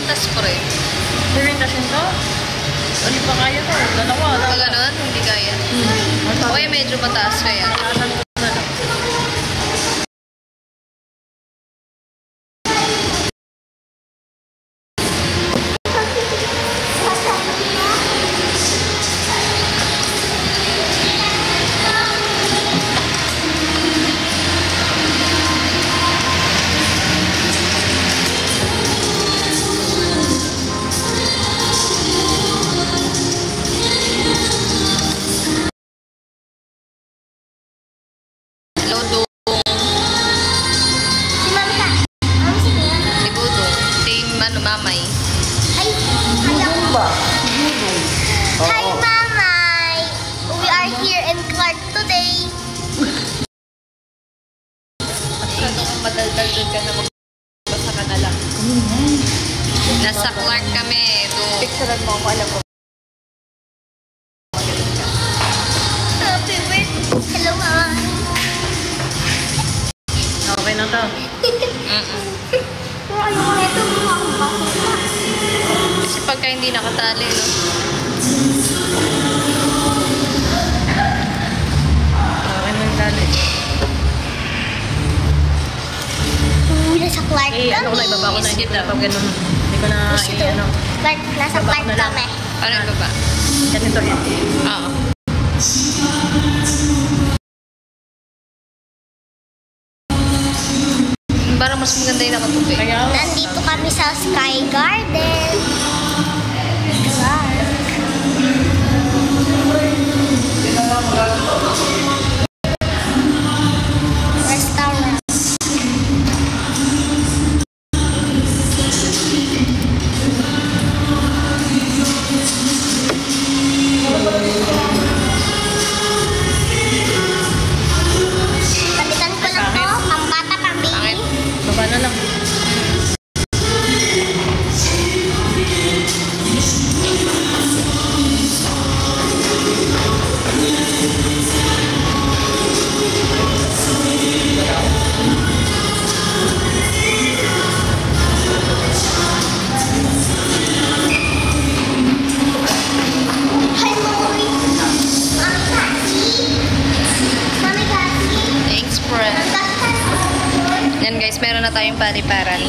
tas pre. Fermentation to? Hindi pa kaya to. Dalawa. Pag gano'n, hindi kaya. Okay, medyo mataas kaya. Mamay. Hi, Mamay. We are here in Clark today. Madaldal doon ka na magbasa ka na lang. Nasa Clark kami. Picturean mo ako, alam ko. Happy birthday. Hello, Mama. Okay na to. Kasi pagka hindi nakatali, no? Okay na yung tali. Nasa Clark kami. Ano ko na, ibaba ko na. Hindi pag ganun. Hindi ko na, ano. Clark, nasa Clark kami. Ano yung baba? Ganito yan. Oo. Parang mas maganda yung nakatubig. Nandito kami sa Sky Garden. Restaurant. Palitan ko lang to. Ang bata kami. Baba na lang. Hi, Mommy. Mami, Kasi. Thanks, friend. Yan guys, meron na tayong paliparan.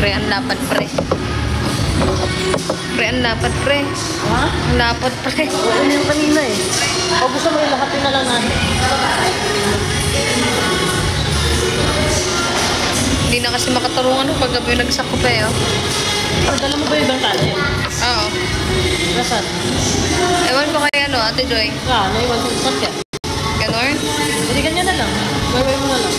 Pre, ang lapad, pre. Pre, ang lapad, pre. Ha? Ang lapad, pre. Ano yung kanina eh. O gusto mo yung lahatin na lang natin. Hindi na kasi makatarungan no, pag gabi nagsako pa eh. Oh. Dala mo ba yung ibang tali? Oo. Nasaan? Ewan ko kay ano, Ate Joy. Naiwan sa spot ka. Ganon? Hindi ganyan na lang. Bye-bye mo na lang.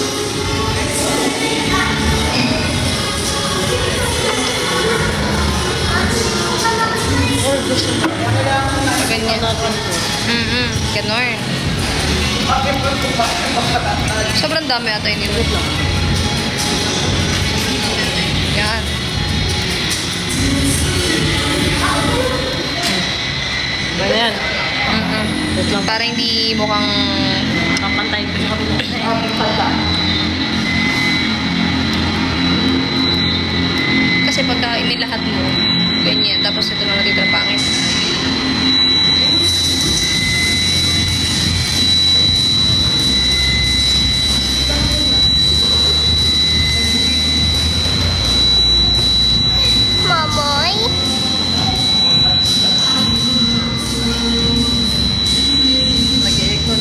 Or gusto mo. Ganyan. Natin po. Ganon. Sobrang dami ata yun nito. Yan. Ganyan. Wait lang. Para hindi mukhang... Kapantayin ko sa kabila. Kasi pagka inilahat mo, ganyan. Tapos ito na natitira pangit. Mamoy. Nag-i-echo.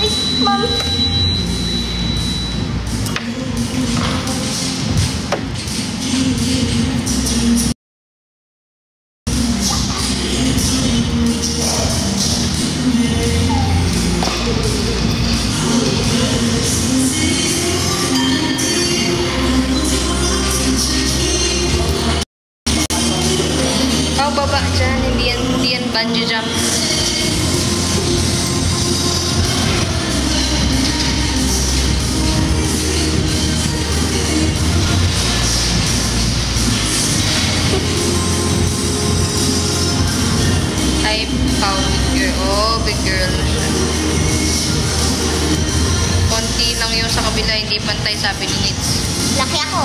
Ay, Mom. Baba dyan. Hindi yan bungee jump. I found big girl. Oh, big girl na siya. lang yung sa kabila, hindi pantay, sabi ni Nits. Laki ako.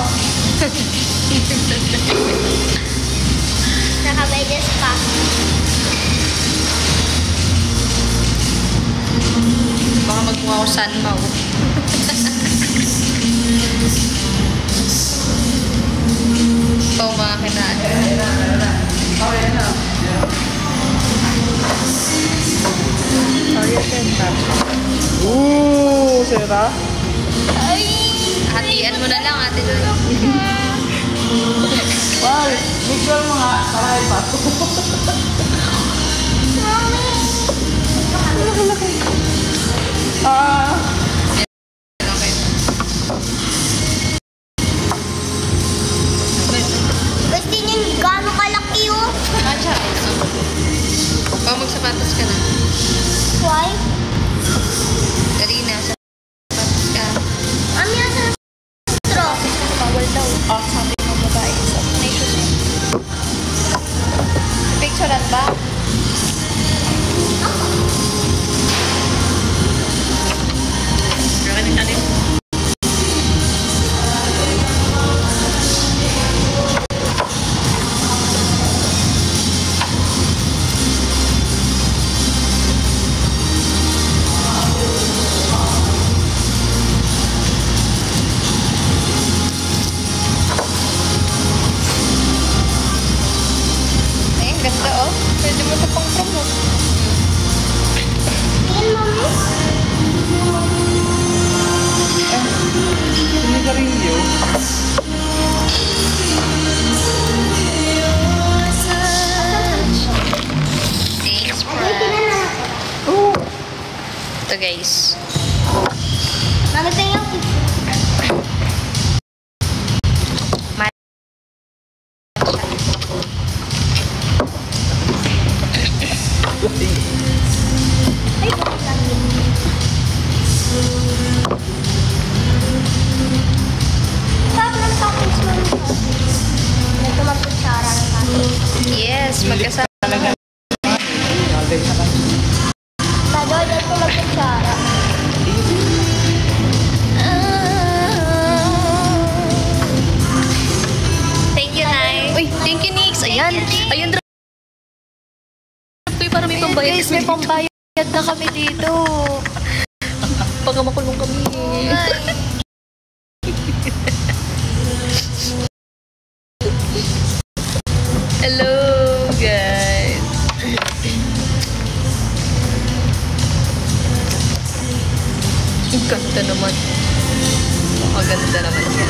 Nakabayas pa. Baka magmukha ko Sanmao. Ikaw mga kinaan. Sira? Ay! Hatian mo na lang, ate Lulu. Wow, picture mo nga. Para pa. Mami! Ah. Okay. Gusto niyo gano'ng kalaki oh? Matcha. Baka magsapatos ka na. Why? Dali na, sapatos ka. Mami, asa na straw? Bawal daw. Ah, sabi ng babae. So, nations yun. Picturean ba? Kaya ka din. Ay, ang ganda oh. Pwede mo ito pang promote. Tingin, Mami. Sinigarilyo. Thanks, Ay, Brad. tingnan na. Ito guys. Mami, tingin yung ay, bakit lang yun? Sarap ng toppings, Mami. Ito magkutsara ng toppings. Yes, magkasama. Talaga. Natin sa kanya. Bago, ito magkutsara. Thank you, Nay. Uy, thank you, Nix. Ayan. Ayun, drop ko para may pambayad. Guys, may pambayad na kami dito. Baka makulong kami. Hello, guys. Ang ganda naman. Makaganda naman siya.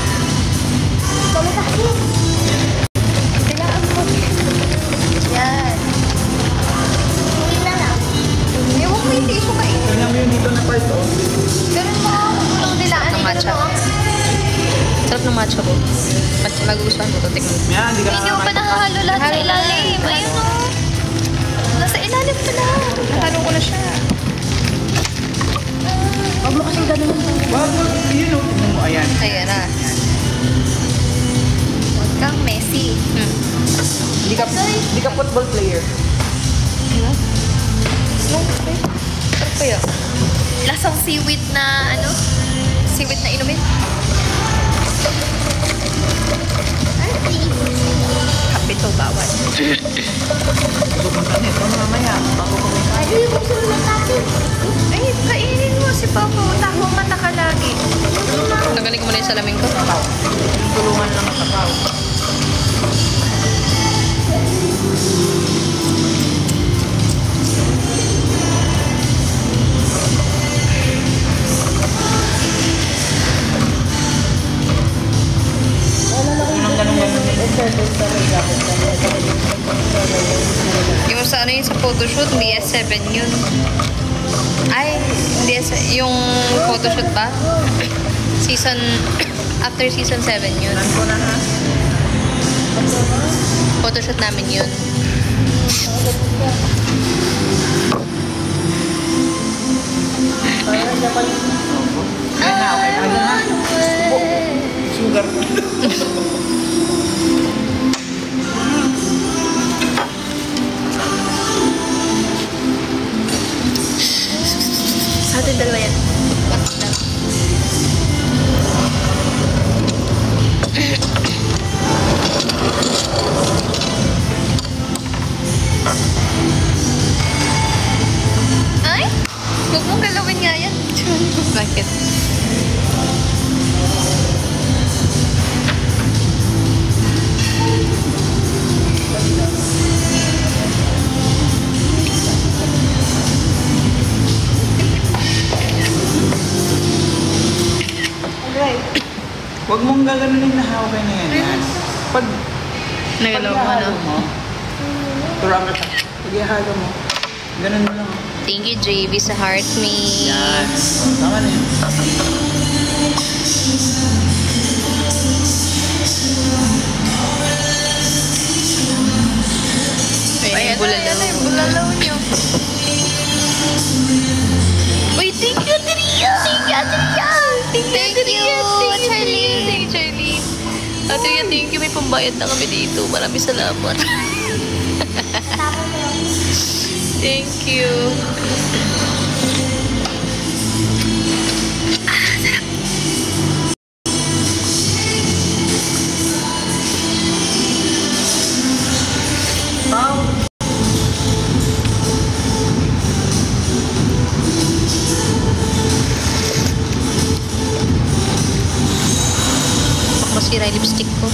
Mami, kasi. Kailangan mo. Yan. Hindi na lang. Ewan ko yung tissue kain. Tingnan mo yung dito na part, oh. Pero mga dilaan ng matcha. Sarap ng matcha ko. Magugustuhan ko ito. Tingnan mo. Yan, hindi ka Hindi mo pa nakahalo lahat sa ilalim. Ayun o. Nasa ilalim pa na. Nahalo ko na siya. Huwag mo kasing ganun. Wag, yun, oh. Tingnan mo, ayan. Ayan na. Huwag kang messy. Hindi ka football player. Ano? No, okay. Sarap pa yun. Lasang seaweed na ano? Seaweed na inumin. Kapito bawal. Pupunta nito, mamaya. Bago kumain. Ay, gusto mo ng toppings. Ay, kainin mo si Papa. Takong mata ka lagi. Tanggalin ko muna yung salamin ko. Tulungan lang sa tao. Yung sa ano yun sa photoshoot, hindi S7 yun. Ay, hindi S7. Yung photoshoot ba? Season, after season 7 yun. Photoshoot namin yun. Okay na, okay na. Sugar. Sa atin dalawa yan. Bakit lang? Bakit? Huwag mong gaganunin na hawak na yan. Pag Nagalaw mo, no? mo, turang ka. Pag ihalo mo, ganun mo lang. Thank you, JB, sa heart me. Yan. Tama na yun. Ayan, bulalaw niyo. Uy, thank you, Tria! Thank you, Tria! Thank you, Charlene! Thank you, Charlene! Tria, thank you. May pambayad na kami dito. Maraming salamat. Thank you. Masira yung lipstick ko.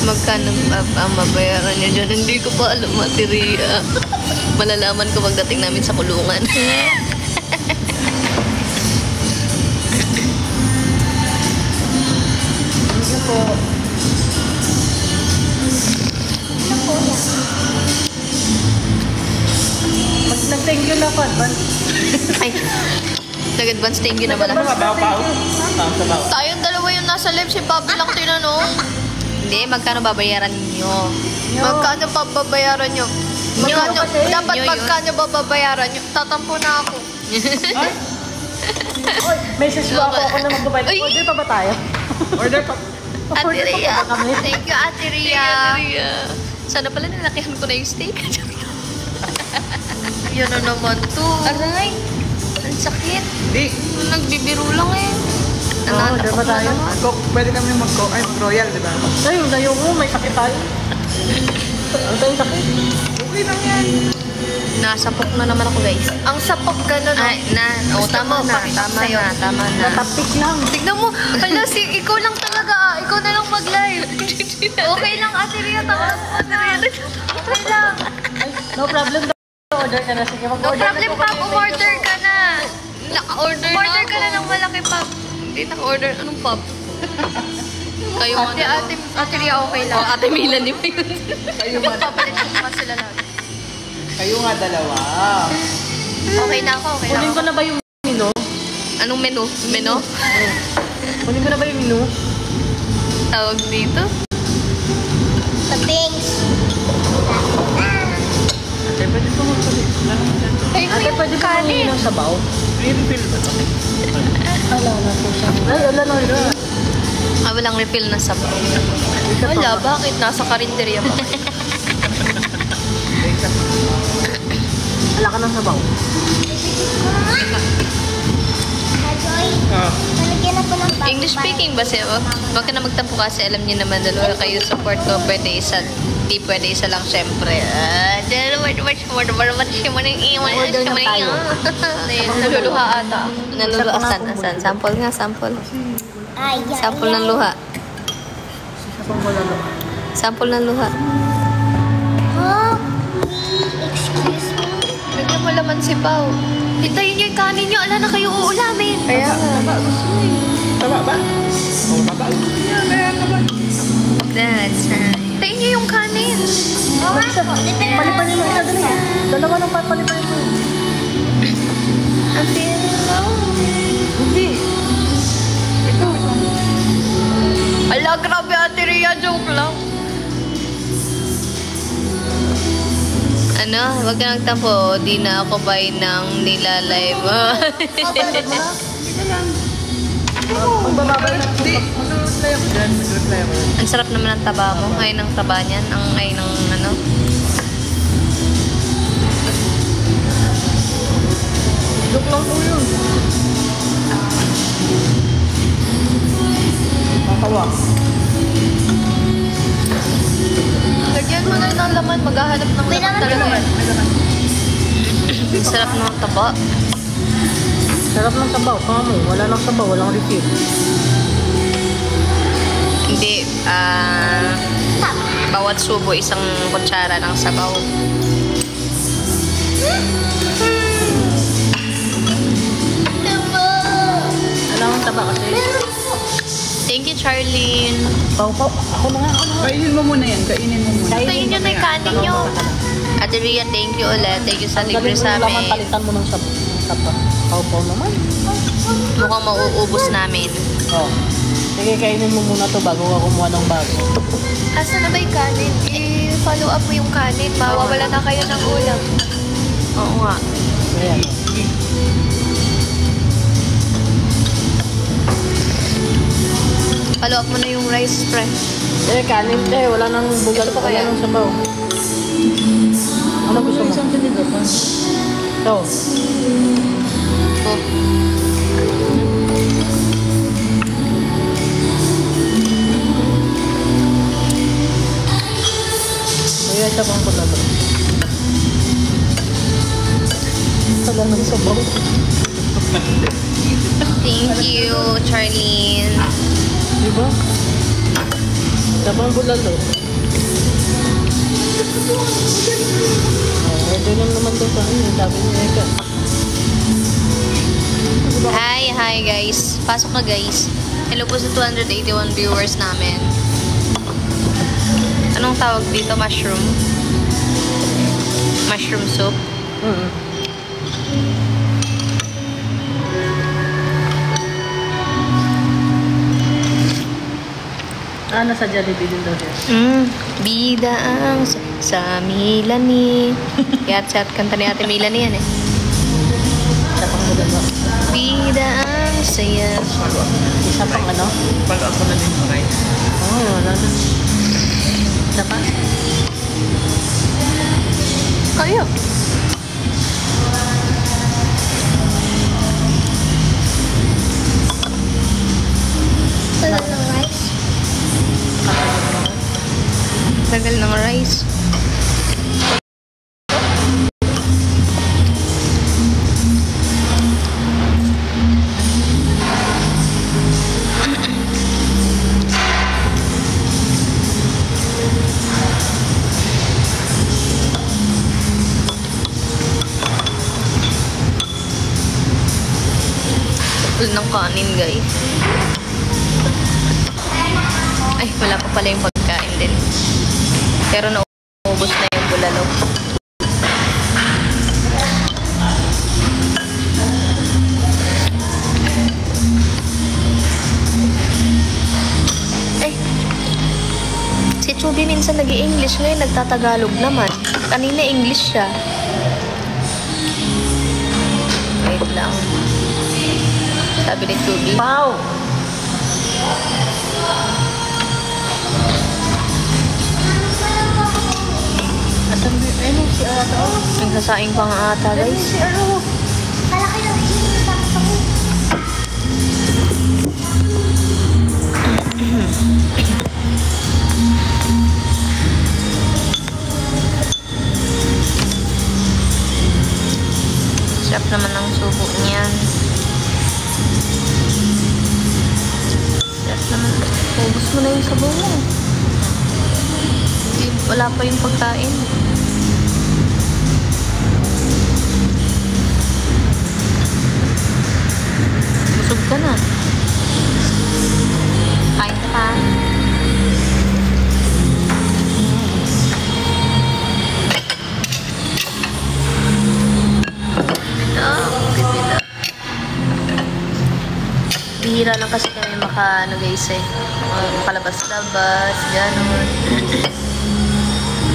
Magkano ang mabayaran niyo dyan? Hindi ko pa alam, Materia. Malalaman ko pagdating namin sa kulungan. Thank you po. Pag nag-thank you na ako, advance. Ay, nag-advance thank you na pala. Sabaw pa ako. Sabaw. Tayong dalawa yung nasa live, si Bobby lang tinanong. Hindi, magkano babayaran niyo? Magkano pa babayaran niyo? Magkano, dapat Nyo magkano ba babayaran niyo? Tatampo na ako. Ay, Oy, message mo ako na magbabayad. Uy! Order pa ba tayo? order pa. Ate Order pa Ria. ba kami? Thank you, Ate Ria. Sana pala nalakihan ko na yung steak. Yun na naman to. Aray, ang sakit. Di. Nagbibiro lang eh. order pa tayo. Coke, pwede kami mag-coke. Ay, royal, di ba? Ay, layo mo, may sakit tayo. Ang tayong sakit. Okay lang yan. Nasapok na naman ako, guys. Ang sapok ganun. Ay, tama na, tama na. Matapik lang. Tignan mo, hala, ikaw lang talaga ah. Ikaw na lang mag-live. Okay lang, Ate Ria. Tama mo, Ate Ria. Okay lang. No problem daw. Order ka na. Sige, No mag-order problem, Pop. Umorder ka na. Naka-order na Order ka na ng malaki, Pop. Hindi naka-order. Anong Pop? Kayo nga Ate Ria, okay lang. Ate Melanie pa yun. Kayo nga, Papalit ko sila lahat. kayo nga dalawa. Okay na ako, okay na Kunin ako. ko na ba yung menu? Anong menu? Menu? Kunin ko na ba yung menu? Tawag dito? Toppings. Ate, pwede ko magpalit. Ay, Ate, pwede ba yung ng sabaw? Refill ba ito? Wala na po siya. Ay, wala na. Walang refill na sabaw. Wala, bakit? Nasa karinderya pa. Wala ka ng sabaw. Joy, Ah. nalagyan ako ng bago. English speaking ba siya? Huwag ka na magtampo kasi alam niyo naman dalawa kayo support ko. Pwede isa. Di pwede isa lang syempre. Naluluha ata. Naluluha. Asan? Sample nga, sample. Ay, yan. Sample ng luha. Sample ng luha. Oh, excuse me. Bigyan mo laman si Pao. Hintayin niyo yung kanin niyo. Ala na kayo uulamin. Kaya nga. Tama ba? Oo, tama. Yan, yan naman. That's right. Hintayin niyo yung kanin. Oo nga po. Palipanin mo isa dali. Dalawa ng palipanin mo. Hindi. Ala, grabe Ate Ria. Joke lang. Ano? Huwag ka nagtampo. Di na ako bay ng nilalive. Ang bababay na. Di. Mag-reply ako dyan. Mag-reply ako dyan. Ang sarap naman ng taba mo. Ay, ng taba niyan. Ang ay ng ano. Joke lang po yun. Tatawa. naghahanap ng May laman laman talaga. naman. Ang sarap ng taba. Sarap ng sabaw. Kamo, wala nang sabaw, walang refill. Hindi, bawat subo isang kutsara ng sabaw. Wala nang taba kasi. Thank you, Charlene. Pau. Ako na nga. Kainin mo muna yan. Kainin mo muna. Kainin nyo na yung kanin nyo. Ate Rhea, thank you ulit. Thank you sa libre sa Laman, amin. palitan mo ng sabaw. Pau naman. Mukhang mauubos namin. Oh. Sige, kainin mo muna to bago ka kumuha ng bago. Asa na ba yung kanin? I-follow up mo yung kanin. Mawawala na kayo ng ulam. Oo nga. Ayan. Follow up mo na yung rice, pre. Kanin wala nang bugal Ito pa wala kaya? nang sabaw. Ano gusto mo? Ito. Oh. Kaya isa pang pala to. Wala nang sabaw. Thank you, Charlene. Diba? Dabang bulalo. Medyo lang naman doon sa ano, sabi niya Eka. Hi guys. Pasok na guys. Hello po sa 281 viewers namin. Anong tawag dito? Mushroom? Mushroom soup? Nasa Jollibee din daw siya. Bida ang sa Milani. Yat kanta ni Ate Milani yan eh. Isa pang bulalo. Bida ang saya. Isa pang ano? Follow up ko na din mo, right? Wala na. Isa pa? Kaya. Wala ng rice. Tagal ng rice. Tapos ng kanin, guys. Ay, wala pa pala yung pagkain din. Pero naubos na yung bulalo. Eh, si Chubby minsan nag-i-English, ngayon nagtatagalog naman. Kanina English siya. Wait lang. Sabi ni Chubby. Pau! Asan ba yun? Si Ata? Nagsasaing pa nga ata, guys. Si ano? Kalaki ng inisakto ko. Sarap naman ang subo niyan. Sarap naman. Ubus mo na yung sabaw mo. Wala pa yung pagkain. Busog ka na. Kain ka pa. Bihira lang kasi kami ano guys eh. Makalabas-labas, gano'n.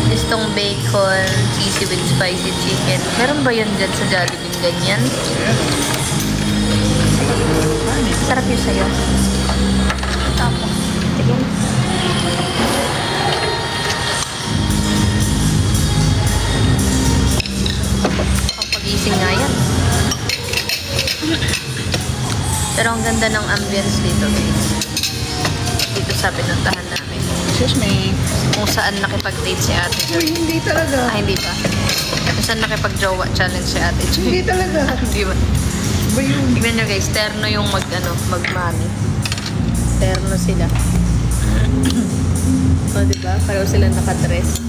Gustong bacon, cheesy with spicy chicken. Meron ba yun dyan sa Jollibee ganyan? Sarap yun sa'yo. Tapos, tigil. Ang pag-ising nga yan. Pero ang ganda ng ambience dito guys. Dito sa pinuntahan namin. Excuse me. Kung saan nakipag-date si Ate Joy. Uy, hindi talaga. Ay, hindi pa. Kung saan nakipag-jowa challenge si Ate Joy. Hindi talaga. Hindi ba? Ba yun? Tignan nyo guys, terno yung mag-mami. Terno sila. O, diba? Pareho sila nakadress.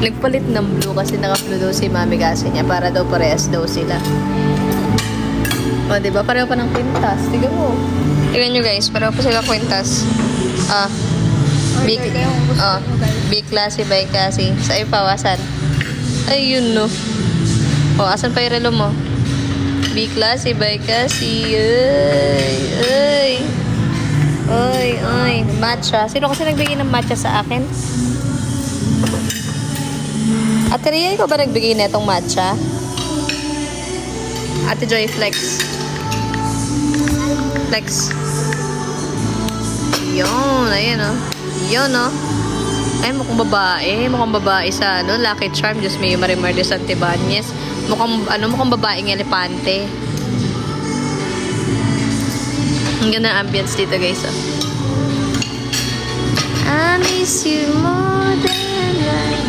Nagpalit ng blue kasi naka-blue daw si mami kasi niya para daw parehas daw sila. O, diba? Pareho pa ng kwintas. Tignan mo. Tignan nyo guys, pareho pa sila kwintas. B classy by kasi. Sa iyo pawasan. Ayun no. O, asan pa yung relo mo? B classy by kasi. Ay. Matcha. Sino kasi nagbigay ng matcha sa akin? Ate Ria, ikaw ba nagbigay na itong matcha? Ate Joy, flex. Flex. Yun, ayun o. Yun o. Ay, mukhang babae. Mukhang babae sa, Lucky Charm. Diyos may Marimar de Santibanez. Mukhang babaeng elepante. Ang ganda ang ambience dito, guys, oh. I miss you more than life.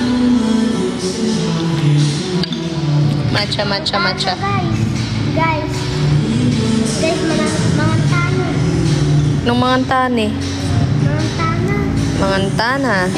Matcha. Guys, mga tano. Nung mga tani. Mga tana.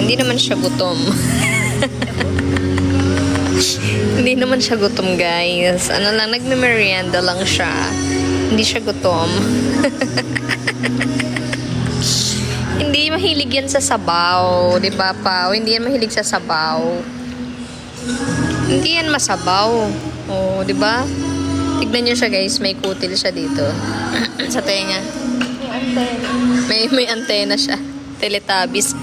Hindi naman siya gutom. Hindi naman siya gutom, guys. Nagme-merienda lang siya. Hindi siya gutom. Hindi mahilig yan sa sabaw, 'di ba, Pao? Hindi yan mahilig sa sabaw. Hindi yan masabaw. Oh, 'di ba? Tignan niyo siya, guys. May kutil siya dito. Sa tenga. May antena siya. Teletubbies.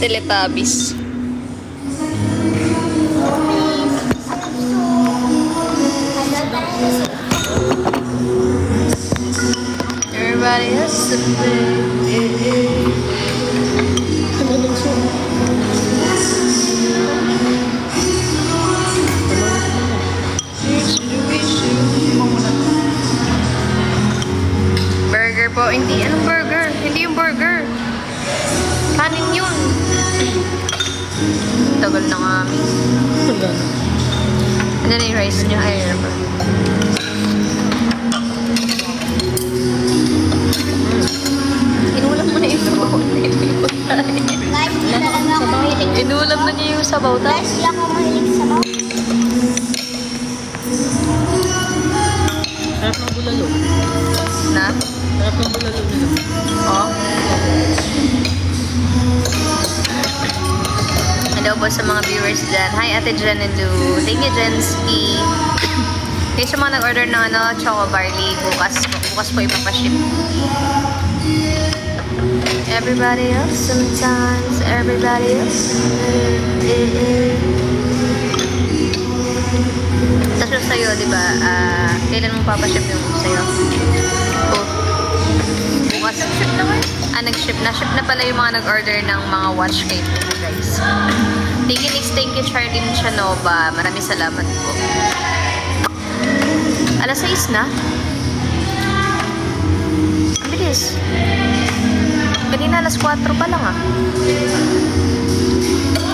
Teletubbies. Everybody has to play. Burger po. Hindi. Anong burger? Hindi yung burger. Kanin yun. Tagal na nga. Ano na yung rice niya? Ay, ano ba? Inulam mo na yung sabaw. Guys, talaga ako mahilig. Inulam na niya yung sabaw. Guys, hindi ako mahilig sa sabaw. Sarap ng bulalo. Na? Sarap ng bulalo nila. Oh. Hello po sa mga viewers dyan. Hi, Ate Jen and Lou. Thank you, Jenski. Kaya sa mga nag-order ng Choco Barley, bukas po ipapaship. Everybody else, sometimes everybody else. Tapos yung sa'yo, di ba? Kailan mo papaship yung sa'yo? Oh. Bukas. Nag-ship na kayo? Nag-ship na. Ship na pala yung mga nag-order ng mga watch kay po, guys. Thank you, Charlene Chanova. Maraming salamat po. Alas 6 na? Ang bilis. Kanina alas 4 pa lang ah.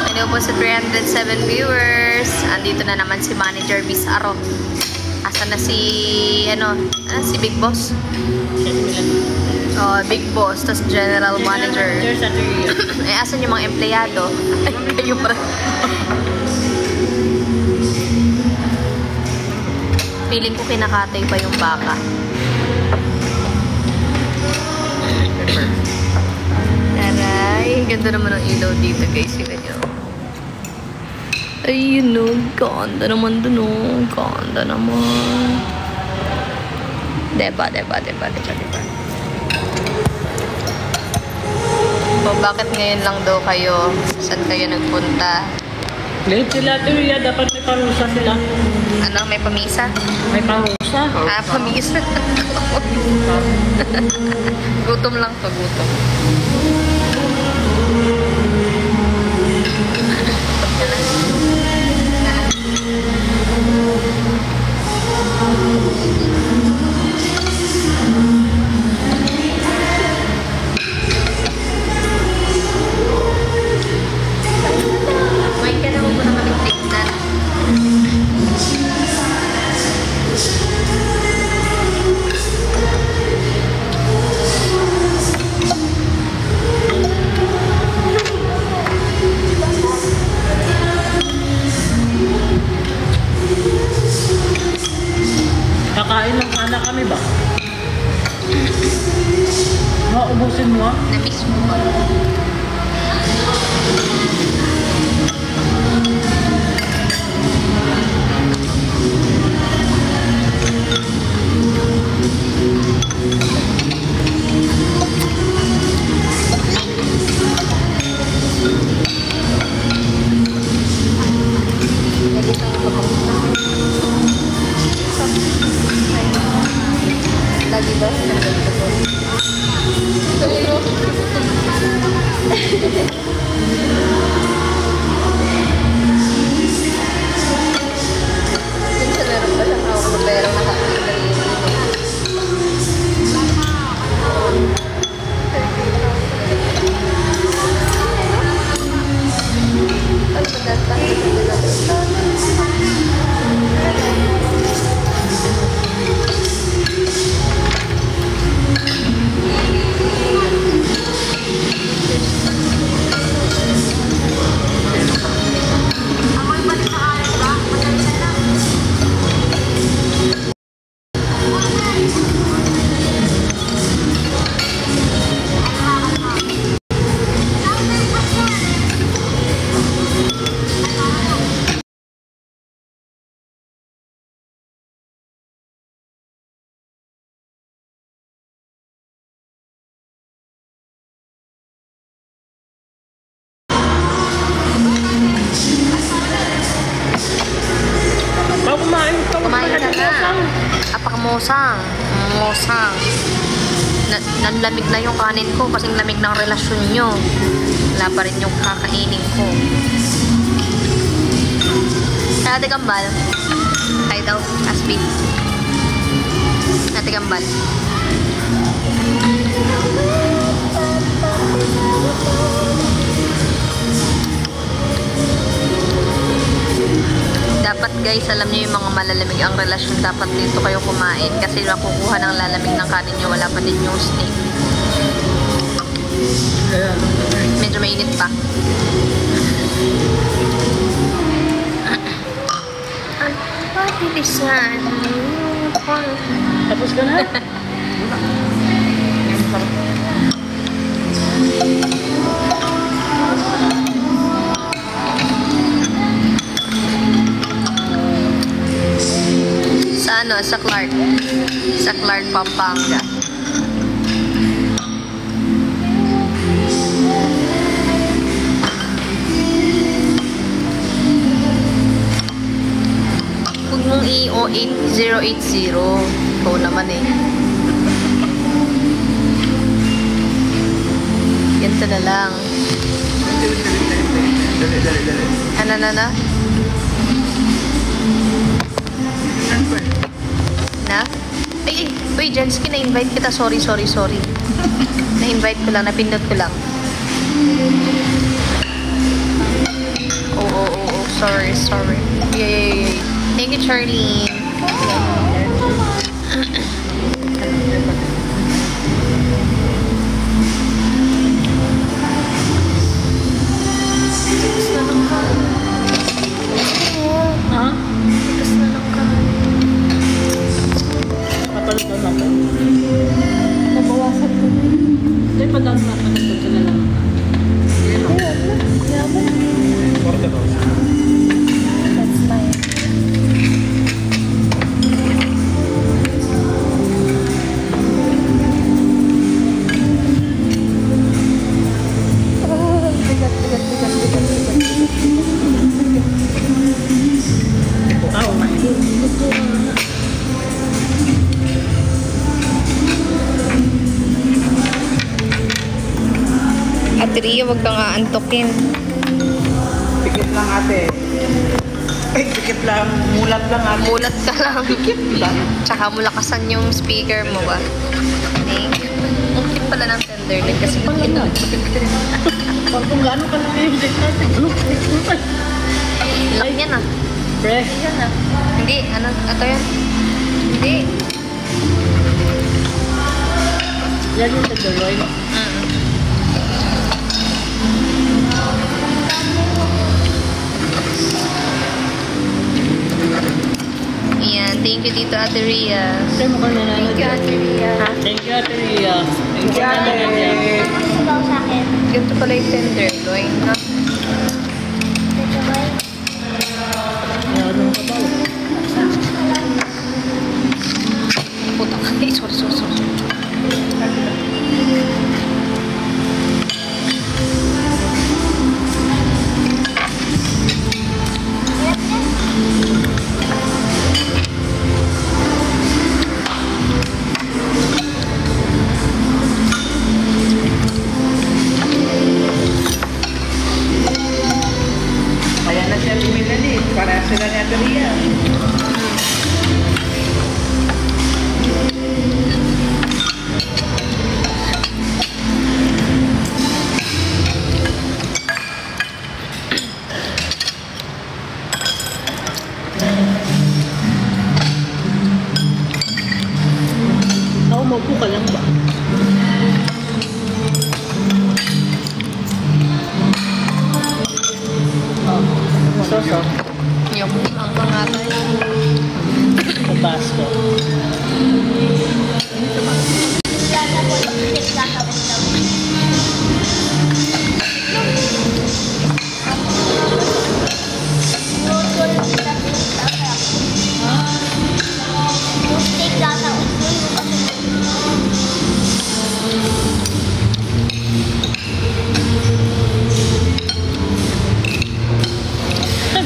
Hello po sa 307 viewers. Andito na naman si Manager Miss Aro. Asa na si, si Big Boss? Oh, Big Boss, tas General Manager. Asan yung mga empleyado? Kayo pa. Feeling ko kinakatay pa yung baka. Aray, ganda naman ng ilaw dito guys. Yung ganyan. Ayun o, ganda naman dun o. Ganda naman. Diba? O, bakit ngayon lang daw kayo? Saan kayo nagpunta? Late sila, Tuya. Dapat may parusa sila. Ano, may pamisa? May parusa. Pamisa. Gutom lang to, gutom. May ka na mo na kami tignan. Kakain lang sana kami ba? Ubusin mo ah. Na-miss mo ba? Lagi ba? Minsan meron ba siyang hawak na pera nakakita rin? Ano ba data? Kumain ka na. Apak-mosang. Mosang. Nanlamig na yung kanin ko kasing lamig ng relasyon nyo. Wala pa rin yung kakainin ko. Ate Kambal. Tayo daw. Aspi. Ate Kambal. Dapat guys, alam niyo yung mga malalamig ang relasyon, dapat dito kayo kumain kasi nakukuha ng lalamig ng kanin nyo, wala pa din yung steak. Medyo mainit pa. Pabilisan. Tapos ka na? Sa Clark. Sa Clark, Pampanga. 080. Ikaw naman eh. Ganito na lang. Dali. Ano na? Na? Ay, uy, Jensky, na-invite kita. Sorry. Na-invite ko lang, napindot ko lang. Oo. Sorry. Yay. Thank you, Charlene. Ha? Tigas na lang ka. Kapaluto na ako. Nabawasan ko. Hindi pa daw napaluto na lang. That's mine. Ate Ria, wag kang aantokin. Pikit lang ate. Ay, pikit lang. Mulat lang ate. Mulat ka lang. Pikit lang. Tsaka mulakasan yung speaker mo ba? Thank you. Ang cute pala ng tenderloin kasi Pag kung gaano ka lang yung music natin. laki yan ah. Fresh yan ah. Hindi, ano, ito yan. Hindi. Yan yung tenderloin. Ayan, thank you dito Ate Ria. Sir, mukhang nanalo Thank you dyan. Ate Ria. Thank you, Ate Ria. Thank you, Ate. Ate Ria. Sabaw sa akin. Ganito pala yung tenderloin, ha? Dito ba? Anong kabaw? Puta ka. Ay, sorry. Kaya na siya lumilalit. Para sila ni Ate Ria. Ako, maupo ka lang ba? Soso. Yung ang pangatay. Tabasco. Lata po yung stick gagawin daw. Nutol na stick yung stick gagawin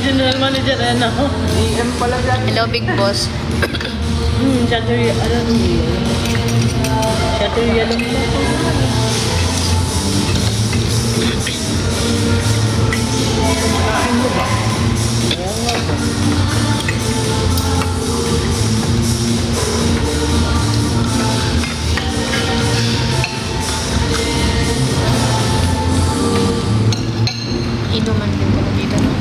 General Manager, ano? DM pala dyan. Hello, Big Boss. Shattery, ano? Shattery, ano? Kain mo ba? Inuman din pala dito, no?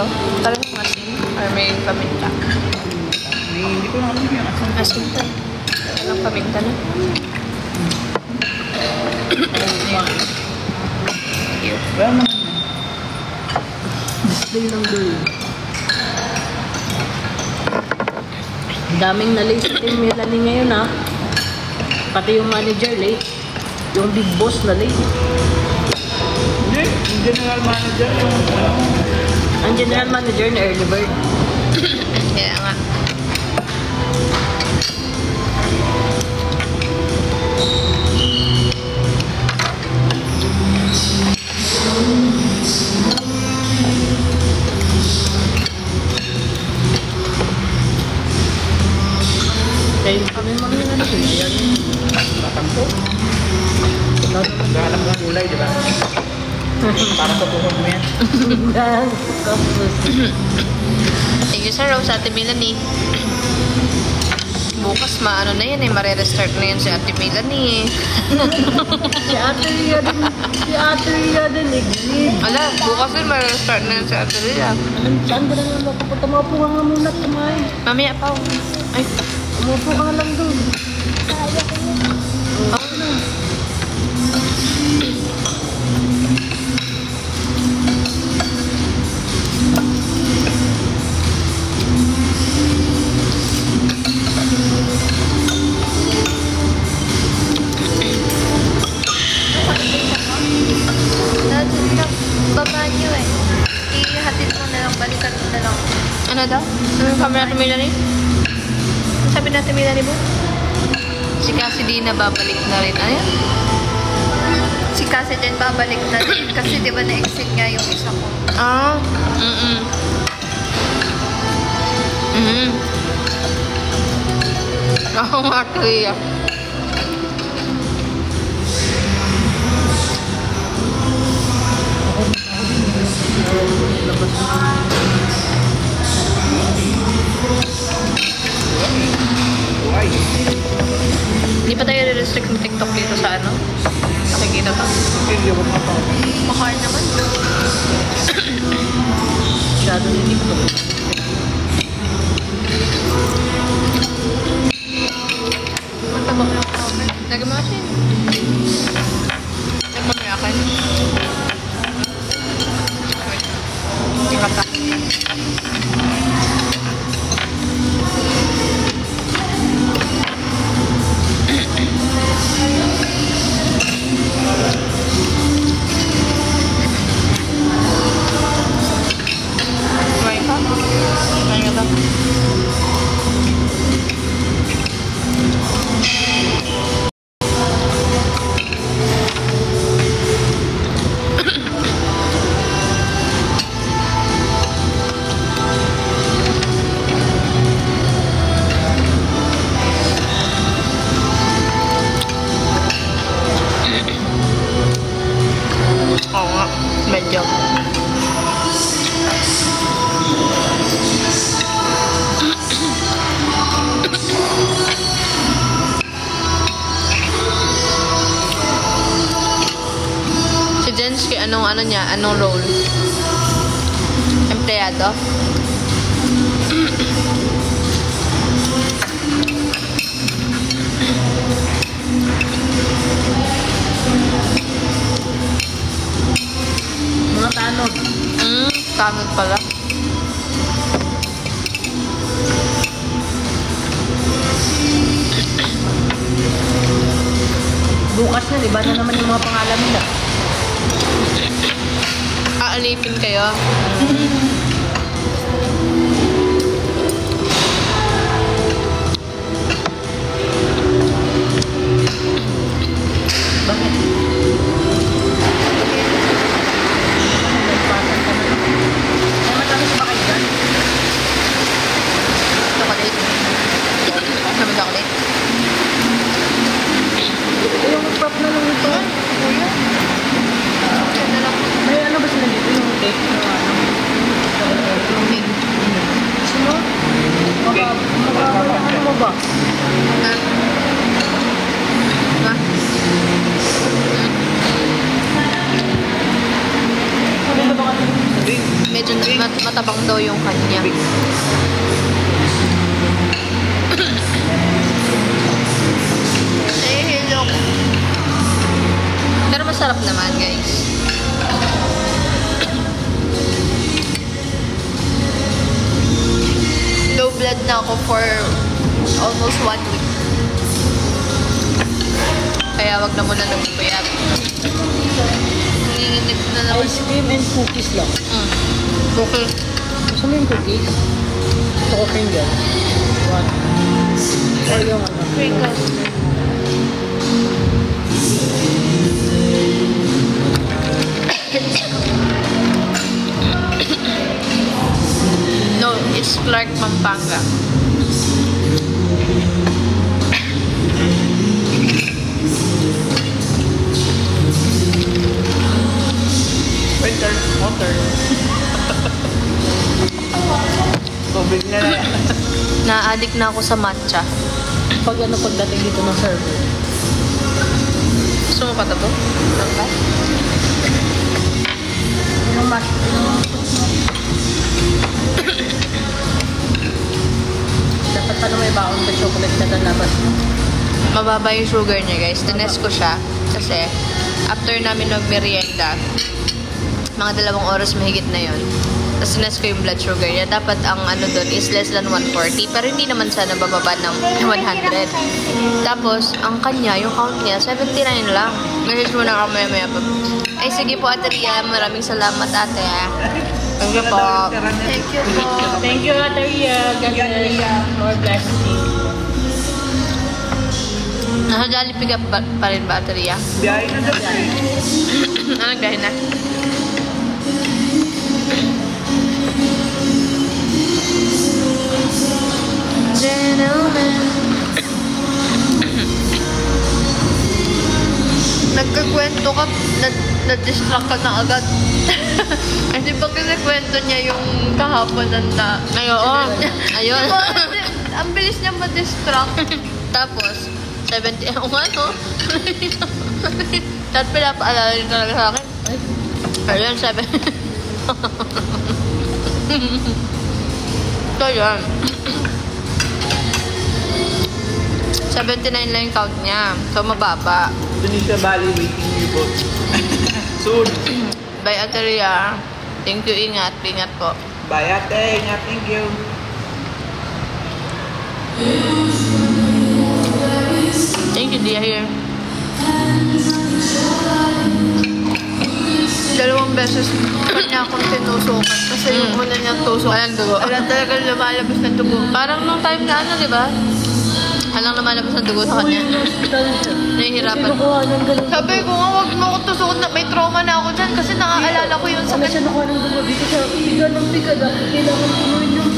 to? Parang asin. Or may paminta. Hindi ko na alam yung asin. Asin to. Walang paminta na. Well naman. Display lang doon. Daming na-late sa Team Melanie ngayon ha. Pati yung manager late. Yung big boss na late. Hindi, yung general manager, yung ano. Ang general manager na early bird. Kaya nga. Kaya kami mga nga na siya. Tatampo. Gahanap ng gulay, di ba? Para sa tuhod mo yan. Thank you, Sir Rose, Ate Melanie. Bukas maano na yan eh, mare-restart na yan si Ate Melanie eh. Si Ate Ria din, exit. Ala, bukas din mare-restart na yan si Ate Ria. Saan ka na nga mapupunta? Maupo ka nga muna, kumain. Mamaya pa. Ay, Umupo ka lang doon. ako na. Baba niyo eh. Ihatid mo na lang, balikan mo na lang. Ano daw? Ano yung camera natin Melanie? Ano sabi natin Melanie mo? Si Cassie di na babalik na rin. Ayan. Si Cassie din babalik na din. Kasi di ba na-exit nga yung isa ko. Ah. Ako nga Ria. Ay, Hindi pa tayo restrict ng TikTok dito sa ano? Nakikita to. hindi ko pa. Mahal naman. Masyado ni TikTok. Matabak ng cover. Lagyan mo kasi. Lagyan mo yung akin. Yung kata. Kumain ka? Kumain ka daw? Oo nga, medyo. Si Jensky, anong ano niya? Anong role? Empleyado? Mga tanod. Tanod pala. Bukas na, iba na naman yung mga pangalan nila. Aalipin kayo. Bakit? Nagpatan ka na. Ay, matamis ba kayo dyan? Chocolate. Naman chocolate. Yung prop na lang ito. Kuya. Yan na lang. May ano ba sila dito? Yung cake na ano? Okay. Sino? Ano mo ba? Ah. Diba? Ano ba ba ka? Hindi. medyo matabang daw yung kanya. Nahihilo ko. Pero masarap naman, guys. Low blood na ako for almost 1 week. Kaya wag na muna nagpuyat. Nanginginig na naman. Ice cream and cookies lang. Okay. Gusto mo yung cookies? Gusto ko finger. What? Or yung ano? Pringles. No, it's Clark Pampanga. Winter, water. Tubig na lang. Na-addict na ako sa matcha. Pagdating dito ng server. Gusto mo pa ito? Yung mash. Dapat pala may baon na chocolate na lalabas. Mababa yung sugar niya, guys. Tinest ko siya. Kasi, after namin mag-merienda, mga 2 oras mahigit na yon. Tapos tinest ko yung blood sugar niya. Dapat ang ano doon is less than 140. Pero hindi naman siya nabababa ng 100. Tapos, ang kanya, yung count niya, 79 lang. Message mo na ako maya pa. Ay, sige po, Ate Ria. Maraming salamat, ate. Thank you po. Thank you po. Thank you, Ate Ria. God bless. More blessing. Nasa Jollibee ka pa rin ba, Ate Ria? Biyahe na daw. Anong dahil na? Gentleman. Nagkakwento ka, na-distract ka na agad. Kasi pag kwento niya yung kahapon na Ay, oo. Ayun. Ang bilis niya ma-distract. Tapos, 70, ano? Tapos pinapaalala rin talaga sa akin. Ayun, 7. So, yun. 79 lang yung count niya. So, mababa. Tunisia Valley waiting you both. Soon. Bye, Ate Ria. Thank you, ingat. Ingat po. Bye ate. Ingat. Thank you. Thank you, dear. Here. 2 beses kanya akong tinusukan. Kasi yung una niyang tusok. Walang dugo. Wala talaga lumalabas na dugo. Parang nung time na ano, di ba? Alang lumalabas ng dugo sa kanya. Nahihirapan. Kinukuha ng ganun. Sabi ko nga, wag mo ako tusukan na may trauma na ako dyan kasi naaalala ko yung Ano sakit. siya nakuha ng dugo dito siya. Bigan ng bigan. Kailangan punuin yung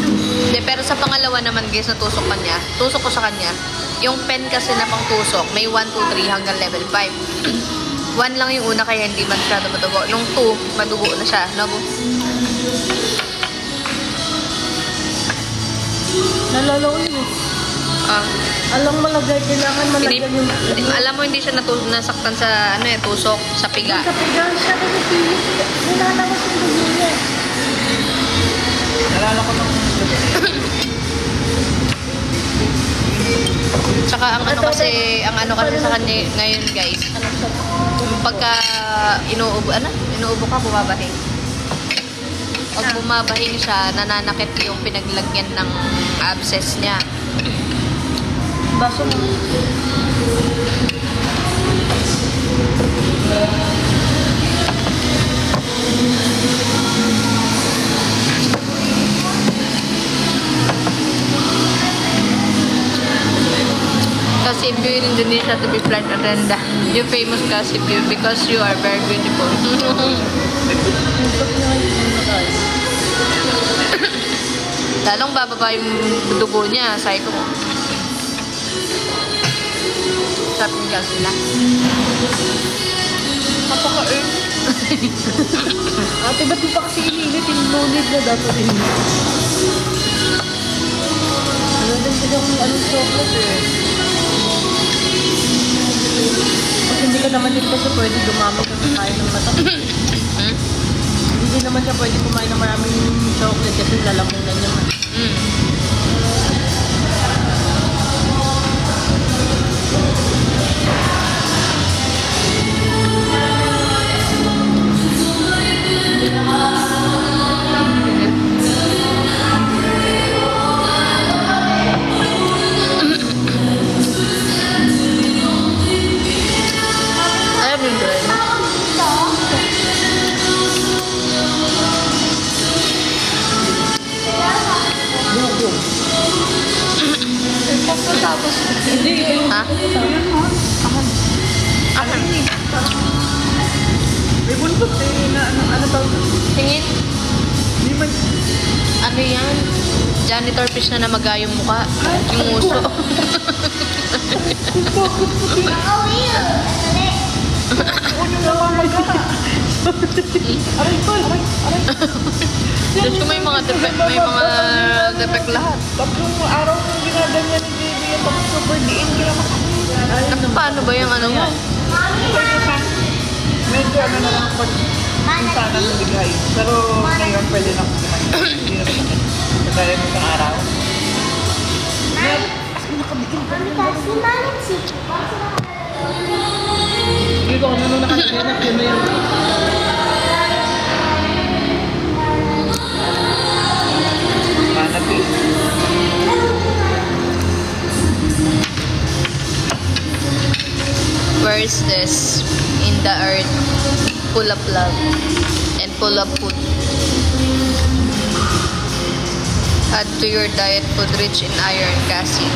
Hindi, pero sa pangalawa naman, guys, na tusok kanya. Tusok ko sa kanya. Yung pen kasi na pang tusok, may 1, 2, 3 hanggang level 5. 1 lang yung una kaya hindi masyado madugo. Nung 2, madugo na siya. Nago. Nalala ko yun eh. Alang malagay, kailangan malagyan yung... Alam mo, hindi siya nasaktan sa ano eh, tusok, sa piga. Kapigan siya kasi pilit. Nilalabas yung dugo niya. Nalala ko nung Tsaka ang ano kasi sa kanya ngayon, guys, pagka inuubo ka, bumabahing. Pag bumabahing siya, nananakit yung pinaglagyan ng abscess niya. Baso mo. Kasipyo in Indonesia to be flight attendant. You famous Kasipyo because you are very beautiful. Lalong bababa yung dugo niya, sabi ko. Sabi niya sila. Kapaka-earn. Ate, ba't di pa kasi ininit? Inunit na dapat ininit. Ano din sila kung anong chocolate eh. Kasi hindi ka naman din kasi pwede dumami ka kaya ng mata. Hindi naman siya pwede kumain ng maraming chocolate kasi lalamunan niya. Mm. Ayaw mo yung bread? Tapos, Ha? May buntot eh, na ano tawag? Tingin. Hindi man. Ano yan? Janitor fish na namaga yung mukha. Yung uso. Ano naman magkaka? Aray ko, aray. Diyos ko may mga defect lahat. Tatlong araw kong ginaganyan ni Baby yan, tapos super diin kila Paano ba yung ano mo? Medyo ano na lang pag sana sa bigay. Pero ngayon pwede na akong kumain. Hindi na masakit. Kagaya ng isang araw. Hindi ko ano nung nakaganap yun na yun. Manati. Where is this? In the earth, full of love and full of food. Add to your diet food rich in iron, Cassie.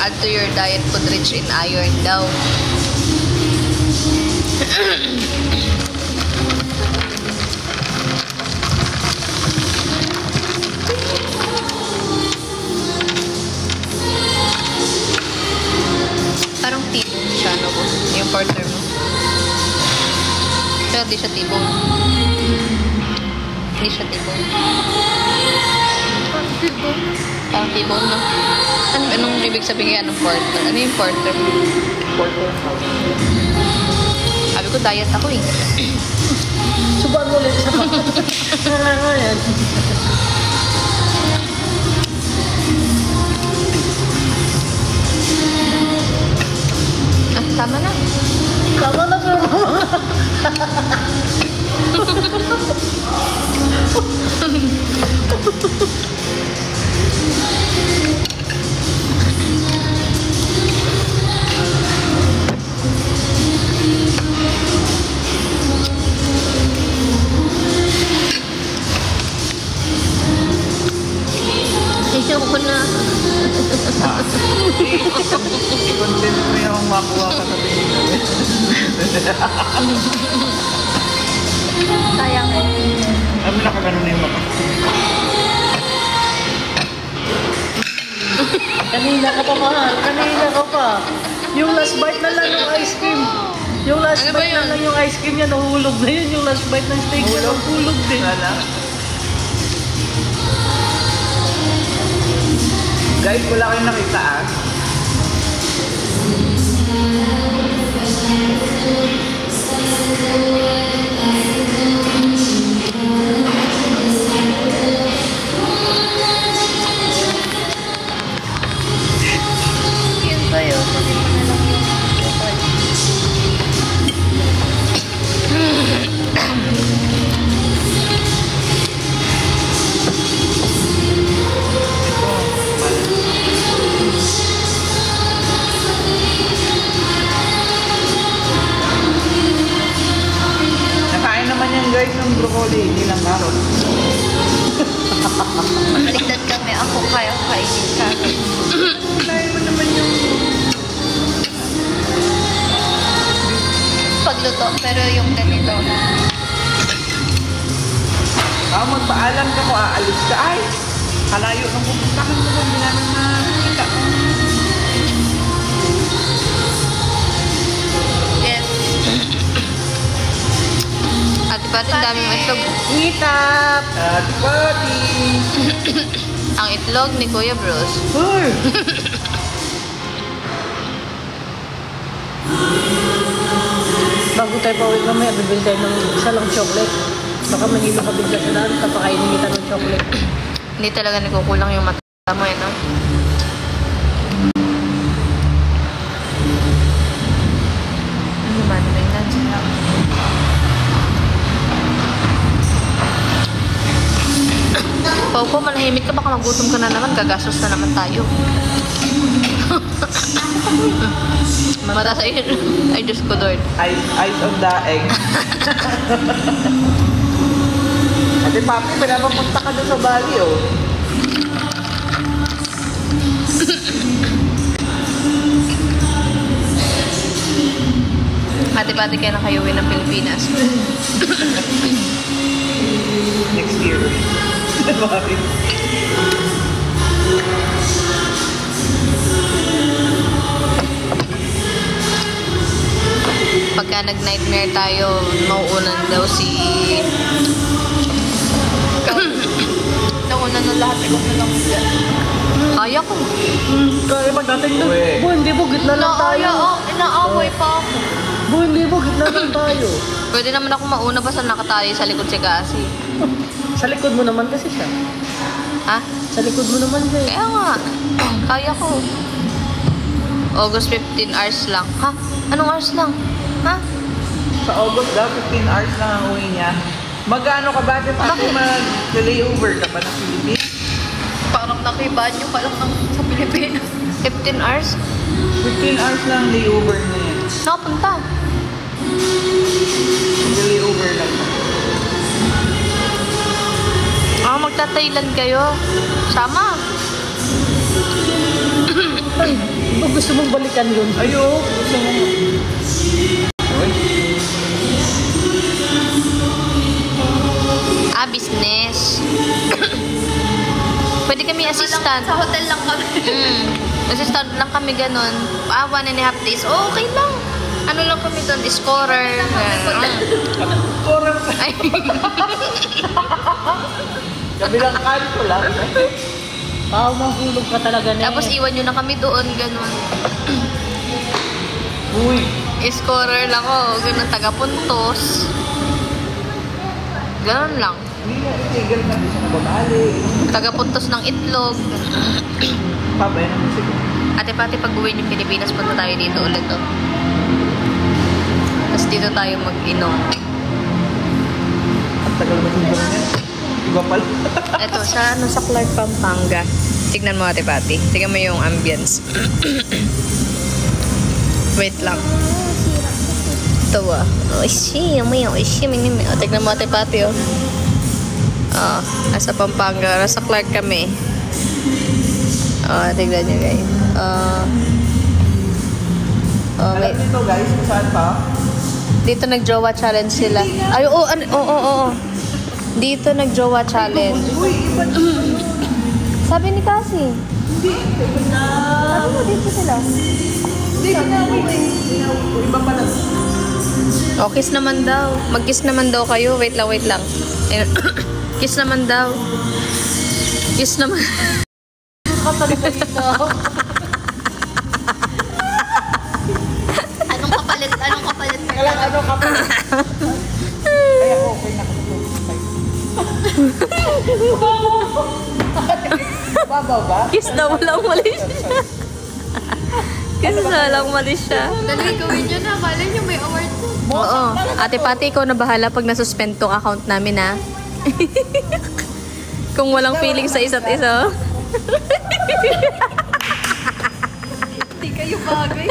Add to your diet food rich in iron daw. Parang tibong siya, no? Yung partner mo. Pero di siya tibong. Hindi siya tibong. Parang tibong, no? Anong ibig sabihin ng partner? Ano yung partner mo? Sabi ko, diet ako eh. Subuan mo ulit sa mga. Nangangayan. Ah, tama na. Tama na pero. Ayoko na. Content mo yung makuha ka sa tingin. Sayang. Alam mo nakaganon na yung mata. Kanina ka pa mahal. Kanina ka pa. Yung last bite na lang yung ice cream. Yung last Ano ba bite yun? na lang yung ice cream niya nahulog na yun. Yung last bite ng steak niya nahulog din. Wala. Guys, wala kayong nakita ah. Yun ba yun? Hindi mo na lang yung Nakain naman yan guys ng broccoli, hindi lang carrot. Baliktad kami. Ako kaya kainin ka. Kinain mo naman yung... Pagluto. Pero yung ganito. Magpaalam ka ko, aalis ka. Ay, kalayo ng pupuntahan mo, hindi namin makita. Yes. Ate Pati, dami mo itlog. Ngitap! Ati-pati! Ang itlog ni Kuya Bros. Hoy! Bago tayo pauwi mamaya, bibili tayo ng isa lang chocolate. Baka manilo ka bigla sa daan, kapakainin kita ng chocolate. Hindi talaga nagkukulang yung mata mo, no? Ano naman, may lunch lang. Paupo, manahimik ka, baka magutom ka na naman, gagastos na naman tayo. Mata sa iyo. Ay, Diyos ko, Lord. Eyes on the egg. Ate Papi, pinapapunta ka doon sa Bali, oh. Ate-pati kayo na kayo ng Pilipinas. Next year. Bali. Pagka nag-nightmare tayo, mauunan daw si... Nauna na lahat, ikaw na lang dyan. Kaya ko. Kaya pagdating doon, Uwe. bu, hindi mo, gitna lang tayo. Inaaway pa ako. Bu, hindi mo, gitna lang tayo. Pwede naman ako mauna basta nakatali sa likod si Cassie. Sa likod mo naman kasi siya. Ha? Sa likod mo naman siya. Kaya nga. Kaya ko. August 15 hours lang. Ha? Anong hours lang? Ha? Sa August daw, 15 hours lang ang uwi niya. Mag-ano ka ba? Ate Papi, mag-layover ka pa ng Philippines? Parang nakibanyo ka lang sa Pilipinas. 15 hours? 15 hours lang ang layover na yan. Nakapunta. Mag-layover lang. Magta-Thailand kayo. Sama. Ay, di ba gusto mong balikan yun? Ayo, gusto mo. Uy. Business. Pwede kami assistant. Sa hotel lang kami. Assistant lang kami ganun. 1.5 days. Oh, okay lang. Ano lang kami doon? Scorer. Korang Ay. kabilang kanto lang. Mahulog ka talaga na Tapos iwan nyo na kami doon. Ganun. Uy. Scorer lang ako. Ganun. Taga-puntos. Ganun lang. Hindi na itigil na gusto na babali. Taga-puntos ng itlog. Pabay na musik. Ate-pati pag uwi yung Pilipinas, punta tayo dito ulit. Oh. Tapos dito tayo mag-inom. Ang tagal na siguro niya. Iba pala. Ito, sa Clark, Pampanga. Tignan mo, ate-pati. Tignan mo yung ambience. Wait lang. Ito ah. Oishi, oishi. Tignan mo, ate-pati, oh. Nasa Pampanga. Nasa Clark kami. Tignan nyo, guys. Alam Wait. nito guys, kung saan pa? Dito nag-jowa challenge sila. Ay, oo. Dito nag-jowa challenge. Uy, iba Sabi ni Cassie. Sabi mo, dito sila. Hindi, binawi ko. Iba pala. Oh, kiss naman daw. Mag-kiss naman daw kayo. Wait lang. Ayun. Kiss naman daw. Kiss naman. Anong kapalit? Kailan ano ka pa? Kaya okay na ako. Babaw ba? Kiss daw lang mali siya. Kiss na lang mali siya. Dali, gawin nyo na. Malay nyo may award to. Oo. Ate Pati, ikaw na bahala pag nasuspend tong account namin, ha? Kung walang feeling sa isa't isa. Hindi kayo bagay.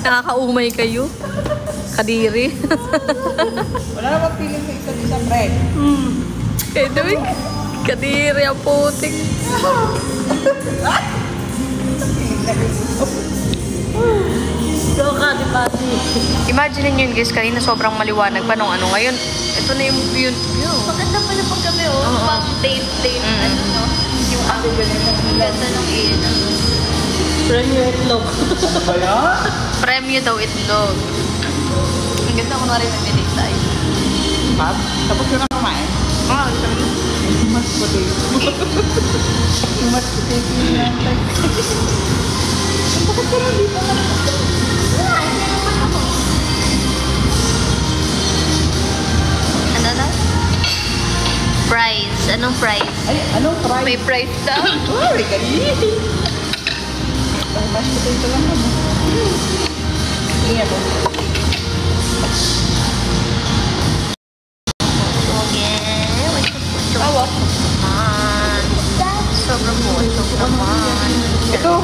Nakakaumay kayo. Kadiri. Wala namang feeling sa isa't isa, friend. Kaya doon, kadiri ang putik. Go ka, di pati. Imagine nyo yun guys, kanina sobrang maliwanag pa nung ano. Ngayon, ito na yung view. Maganda pala pag kami, oh. Pang date, ano, no? Yung ganda ng ilaw. Premium itlog. Ba yan? Premyo daw itlog. Ang ganda ko na rin nag-date tayo. Ma'am, tapos ka na kumain? Mas puti. Mas puti. Bakit ka na dito? Ano na? price. Ay, anong fry? May price daw. Sorry, ganyan. Ay, mashed potato lang naman. Ingat mo. Awa. Sobrang busog naman. Ito.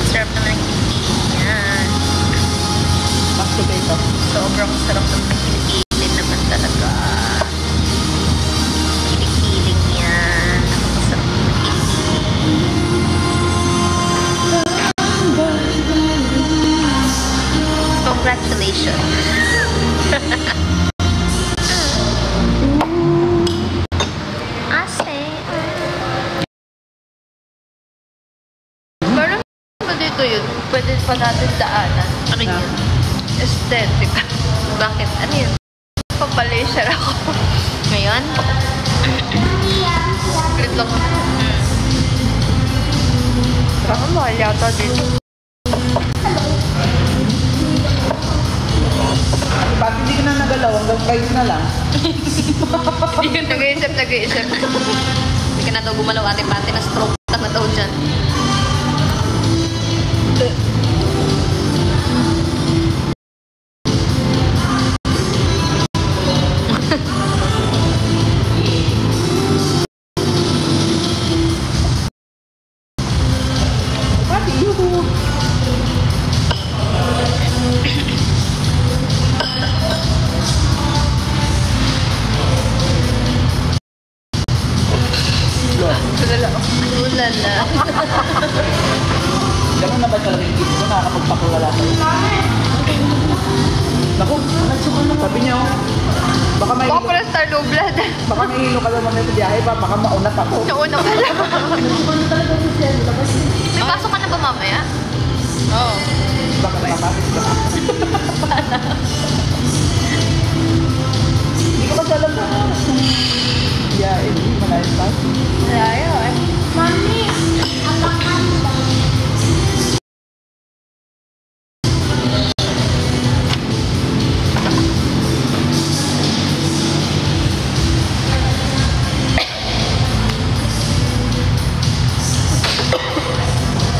Sarap naman ang kilikili niya. Mashed potato. Sobrang sarap naman ang kilikili naman talaga. Kilikili niya. Napakasarap naman ang kilikili. Congratulations. Parang ba dito yun? Pwede pa natin daanan. Ano yun? Aesthetic. Bakit? Ano yun? Papalaser ako. Ngayon? Split lang ako. Parang mahal yata dito. Bakit hindi ka na nagalaw? Hanggang price na lang. Nag-iisip. Hindi ka na daw gumalaw ate pati na stroke ka na daw dyan. Pati, yuhu. Ulala. Ganun na ba talaga yung kiss ko? Nakakapagpakulala sa'yo. Naku, sabi niya, oh, baka may Baka hilo, pala star low blood. baka may hilo ka naman sa biyahe pa, baka maunat ako. Nauna pa lang. May pasok ka na ba mamaya? Oo. Baka nakakapit ka. Hindi ko kasi alam na. Yeah, hindi malayas pa. Malayo eh.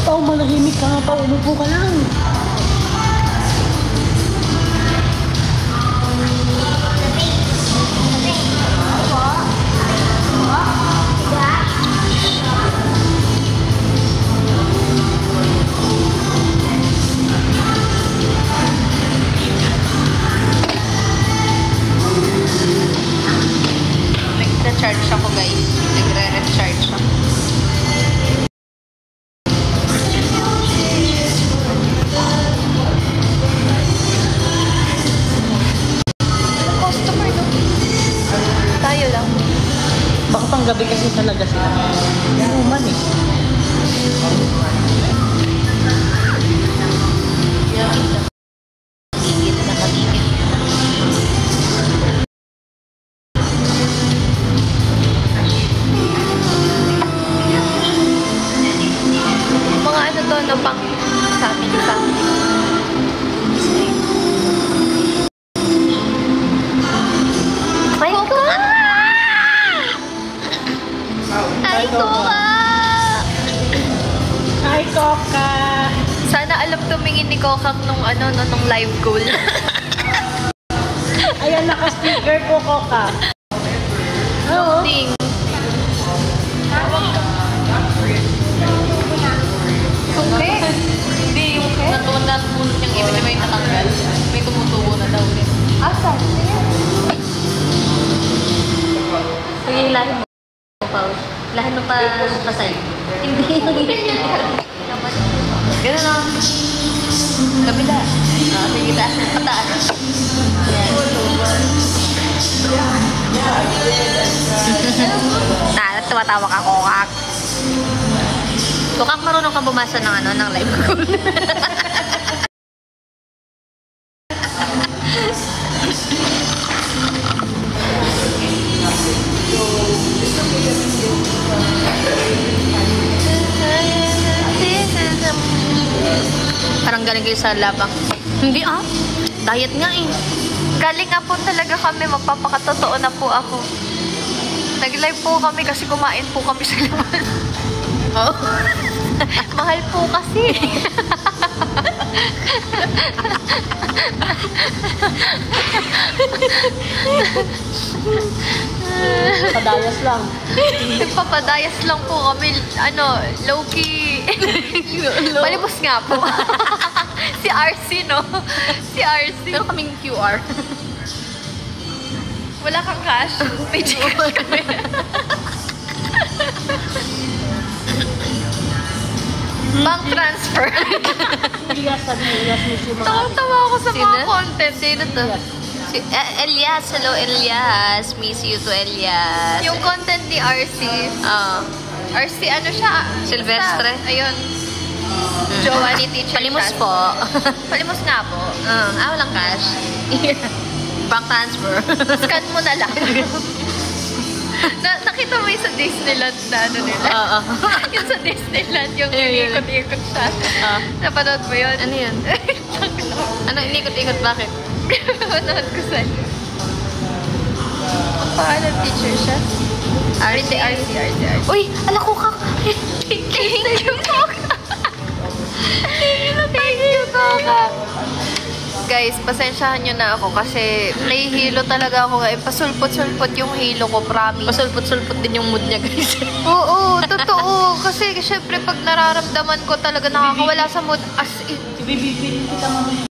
Pao, manahimik ka nga pa. Umupo ka lang. Nag-recharge ako guys. Nagre-recharge ako. Customer no? Tayo lang. Baka pang gabi kasi talaga sila. Human eh. Gigit na katigit. Mga ano to, no, pang family. Ay, ko! Ay, ko! Hi, Coca! Sana alam tumingin ni Kokak nung ano, no, nung live goal. Ayan, naka-speaker po, Coca. Oo. Ting. Suki? Hindi, yung ke? Natuwan na punot niyang ibig na may natanggal. May tumutubo na daw eh. Asa? Sige, ilahin mo. Pao. Ilahin mo pa kasal. Hindi. Ganun na. Kabila. Sige, taas na. Pataas. Yan. Tumatawa ka, Kokak. Kokak, marunong ka bumasa ng ano, ng live goal. Parang galing kayo sa labang. Hindi ah. Diet nga eh. Galing nga po talaga kami, magpapakatotoo na po ako. Nag-live po kami kasi kumain po kami sa labas. Oh. Mahal po kasi. Padayas lang. Nagpapadayas lang po kami. Ano, low-key. Palibos nga po. Si RC, no? Si RC. Meron kaming QR. Wala kang cash. May Gcash kami. Bank transfer. Yes, sabi niya, yes, miss you mga Tawa-tawa ako sa mga Sino? content. Sino to? Elias. Hello, Elias. Miss you to Elias. Yung content ni RC. RC, ano siya? Silvestre. Basta, ayun. Jowa ni Teacher Palimos Chas. po. Palimos nga po. Walang cash. Bank transfer. Scan mo na lang. Nakita mo yung sa Disneyland na ano nila? Oo. Yung sa Disneyland, yung Ayun, yun. inikot-ikot siya. Napanood mo yun? Ano yun? Ano, inikot-ikot, bakit? Napanood ko sa'yo. Ang pangalan Teacher siya? RC. Uy, ala ko ka. Thank you, Coca. Thank you, Coca. Guys, pasensyahan nyo na ako kasi nahihilo talaga ako ngayon. Pasulpot-sulpot yung hilo ko, promise. Pasulpot-sulpot din yung mood niya, guys. Oo, totoo. Kasi syempre pag nararamdaman ko talaga nakakawala sa mood as in. Bibibili kita mamaya.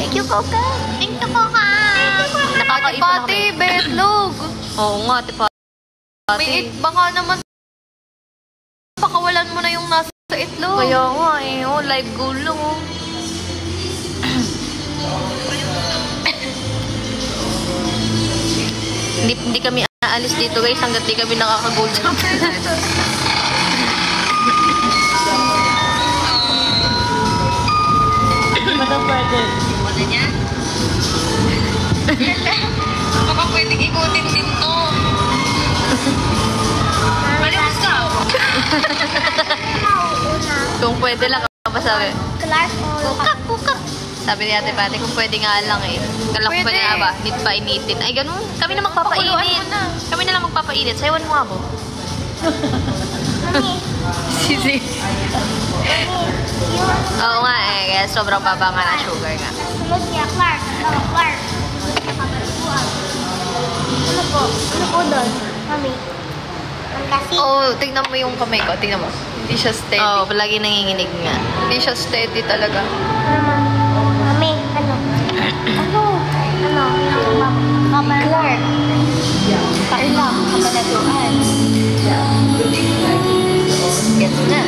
Thank you, Coca. Thank you, Coca. Nakakaiba na Pati, kami. betlog. Oo nga, tipa. May baka naman pakawalan mo na yung nasa itlog. Kaya nga eh, live goal lang oh. Hindi kami aalis dito guys hanggat di kami nakaka-goal jump. Hindi ba daw pwede? Ano niya? Baka pwedeng ikutin din to. Malimos ka ako. Kung pwede lang pa sabi. Kukak. Sabi ni Ate Pati, kung pwede nga lang eh. Kala ko pwede nga ba? Need pa initin. Ay, ganun. Kami na magpapainit. Pakuluan mo na. Kami na lang magpapainit. Sayawan mo ako. Sisi. Oo nga eh. Kaya sobrang baba nga na sugar nga. Sunod niya, Clark. Clark. Ano po? Ano po doon? Mami. Ang kasi. Oh, tingnan mo yung kamay ko. Tingnan mo. Hindi siya steady. Oo, palagi nanginginig nga. Hindi siya steady talaga. Ano, Mami? Mami, ano? Ano? Ano? Clark. Carla, kabalatuan. Gets na.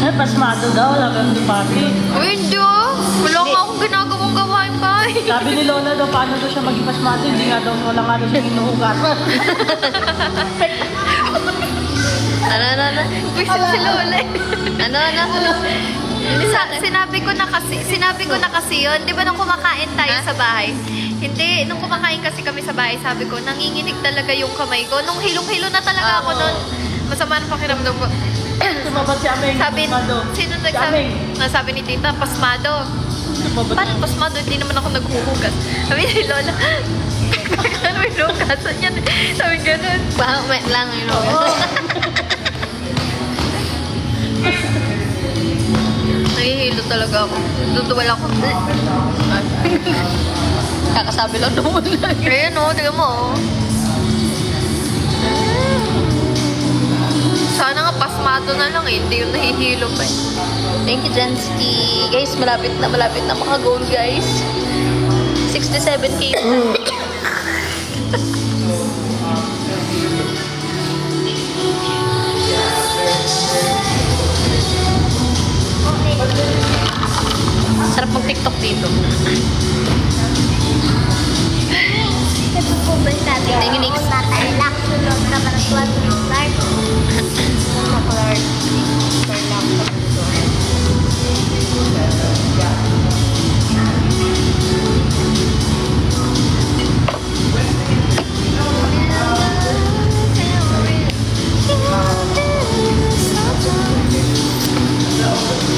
Eh, pasmado daw, labi ang party. Uy, hindi ah. Wala nga akong ginagawang gawain pa eh. Sabi ni Lola daw, paano daw siya maging pasmado? Hindi nga daw, wala nga daw siya hinuhugas. Ano? Wisit si Lola eh. Ano? Sinabi ko na kasi yun. Di ba nung kumakain tayo sa bahay? Hindi, nung kumakain kasi kami sa bahay, sabi ko, nanginginig talaga yung kamay ko. Nung hilong-hilo na talaga ako nun. Masama ng pakiramdam ko. Sumabat si Ameng. Sabi, pasmado. sino Si nagsabi? Ameng. Sabi ni tita, pasmado. Sumabat. Paano pasmado? Hindi naman ako naghuhugas. Sabi ni Lola, ano may hugasan yan? Sabi ganun. Wait lang yun. Nahihilo talaga ako. Tutuwal ako. Kakasabi lang naman. Ayan o, tingnan mo o. Sana nga pasmado na lang eh. Hindi yung nahihilo pa eh. Thank you, Jansky. Guys, malapit na maka-goal, guys. 67K. Sarap mag-TikTok dito. Ito po ba sabi? Thank you, Nix. Natalak. Sunod ka malatuan ni Clark. Ano Clark?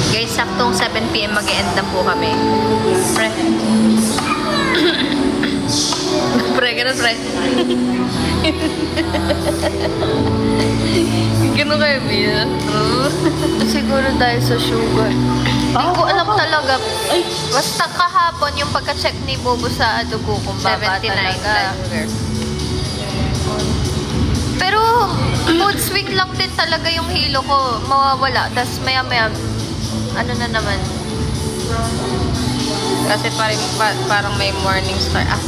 Guys, saktong 7 PM mag-e-end na po kami. Pre. Pre, ganun, pre. Ganun kayo, Mia. Siguro dahil sa sugar. Hindi ko alam talaga. Ay, Basta kahapon yung pagka-check ni Bobo sa dugo kung baba 79 talaga. sugar. Pero mood swing lang din talaga yung hilo ko. Mawawala. Tapos maya-maya, ano na naman. Kasi parang may morning star. Ah,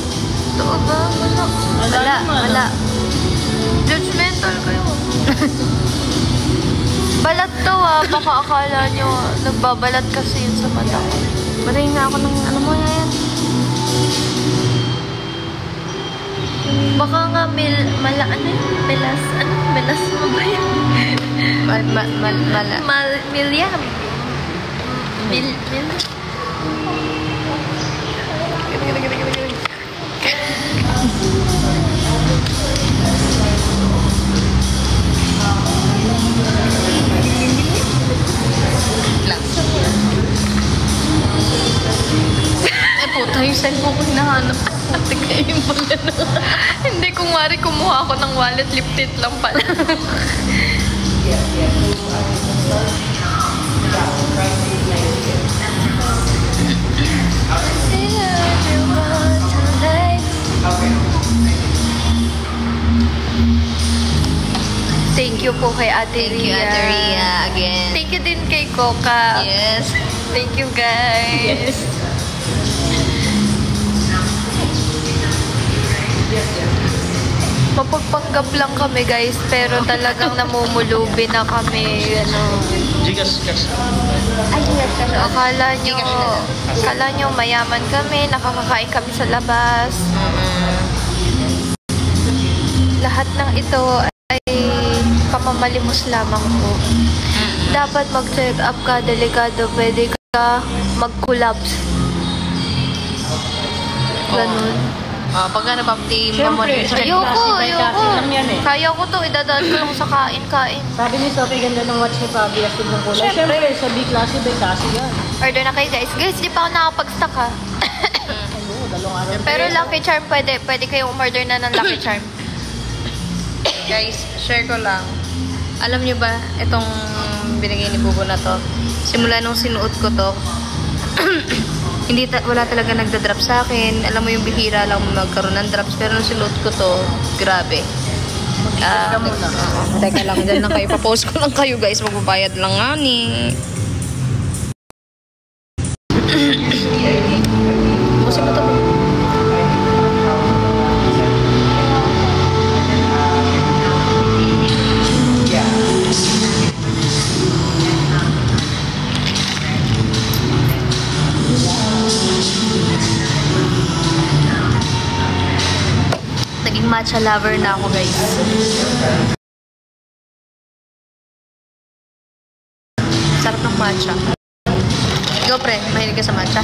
Totoo ba? Wala. Wala. naman, Wala. Judgmental kayo. Balat to baka akala nyo nagbabalat kasi yun sa mata ko. Barayin nga ako ng ano mo yan. Baka nga melas mo ba yan? Milyam. Mil. lang. Puta, yung cellphone ko hinahanap. Ate kayo mo gano'n. Hindi, kung wari kumuha ako ng wallet, lip tint lang pala. Thank you po kay Ate Thank you, Ria. Ate Ria, again. Thank you din kay Coca. Yes. Thank you, guys. Mapagpanggap lang kami, guys, pero talagang namumulubi na kami, ano. Gigas cash. Akala nyo mayaman kami, nakakakain kami sa labas. Lahat ng ito ay pamamalimos lamang po. Dapat mag-check up ka, delikado, pwede ka mag-collapse. Ganun. Pagka napapti Siyempre, Ayoko. lang yan eh. Kaya ko to, idadaan ko lang sa kain-kain. Sabi ni Sophie, ganda ng watch ni Fabi, astig ng kulay. Siyempre. Siyempre, sa B-klase, B-klase yan. Order na kayo, guys. Guys, di pa ako nakapag-stock, ha. Ano, dalawang araw. Pero Lucky Charm, pwede kayong umorder na ng Lucky Charm. Guys, share ko lang. Alam nyo ba, itong binigay ni Bubo na to, simula nung sinuot ko to, wala talaga nagda-drop sa akin. Alam mo yung bihira lang magkaroon ng drops, pero nung sinuot ko to, grabe. Teka lang, dyan lang kayo. Papost ko lang kayo, guys. Magbabayad lang nga ni. Busin mo to. Naging matcha lover na ako, guys. Sarap ng matcha. Ikaw, pre, mahilig ka sa matcha?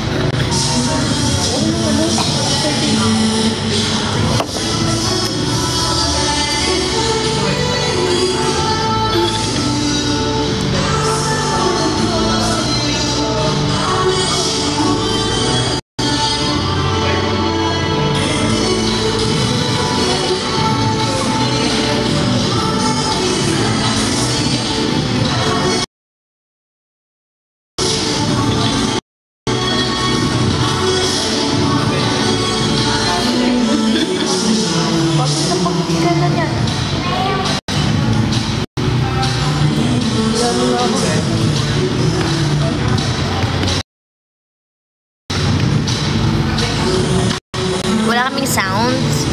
Wala kaming sounds.